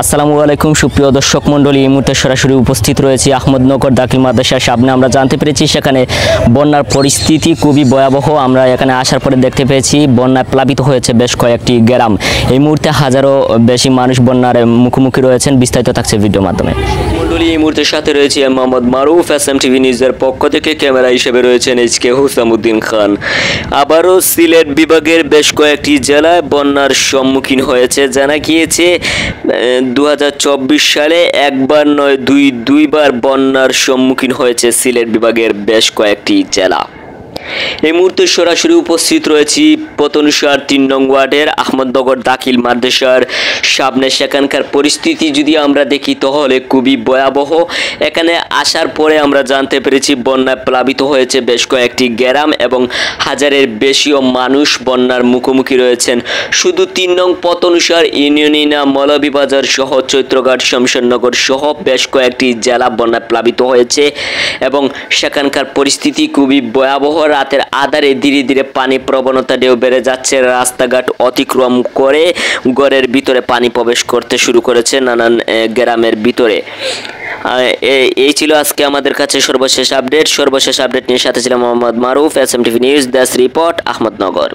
আসসালামু আলাইকুম সুপ্রিয় দর্শক মণ্ডলী, এই মুহূর্তে সরাসরি উপস্থিত রয়েছে আহমদনগর দাখিল মাদ্রাসার সামনে। আমরা জানতে পেরেছি সেখানে বন্যার পরিস্থিতি খুবই ভয়াবহ। আমরা এখানে আসার পরে দেখতে পেয়েছি বন্যায় প্লাবিত হয়েছে বেশ কয়েকটি গ্রাম। এই মুহূর্তে হাজারো বেশি মানুষ বন্যার মুখোমুখি রয়েছেন। বিস্তারিত থাকছে ভিডিওর মাধ্যমে। মণ্ডলী, এই মুহূর্তে সাথে রয়েছে মোহাম্মদ মারুফ। এসএমটিভি নিউজের পক্ষ থেকে ক্যামেরা হিসেবে রয়েছেন এইচকে হুসামুদ্দিন খান। আবারও সিলেট বিভাগের বেশ কয়েকটি জেলায় বন্যার সম্মুখীন হয়েছে। জানা গিয়েছে 2024 সালে একবার নয় দুইবার বন্যার সম্মুখীন হয়েছে সিলেট বিভাগের বেশ কয়েকটি জেলা। এই মুহূর্তে সরাসরি উপস্থিত রয়েছি পতনসার 3 নং ওয়ার্ডের আহমদনগর দাখিল মাদ্রাসার সামনে। সেখানকার পরিস্থিতি যদি আমরা দেখি তাহলে খুবই ভয়াবহ। এখানে আসার পরে আমরা জানতে পেরেছি বন্যায় প্লাবিত হয়েছে বেশ কয়েকটি গ্রাম এবং হাজারের বেশিও মানুষ বন্যার মুখোমুখি রয়েছেন। শুধু 3 নং পতনসার ইউনিয়নই না, মৌলভীবাজার সহ চৈত্রঘাট শমশেরনগর সহ বেশ কয়েকটি জেলা বন্যায় প্লাবিত হয়েছে এবং সেখানকার পরিস্থিতি খুবই ভয়াবহ। রাতের আধারে ধীরে ধীরে পানি প্রবণতাটাও বেড়ে যাচ্ছে। রাস্তাঘাট অতিক্রম করে ঘরের ভিতরে পানি প্রবেশ করতে শুরু করেছে নানান গ্রামের ভিতরে। এই ছিল আজকে আমাদের কাছে সর্বশেষ আপডেট নিয়ে সাথে ছিলাম মোহাম্মদ মারুফ, এসএমটিভি নিউজ, দেশ রিপোর্ট, আহমদনগর।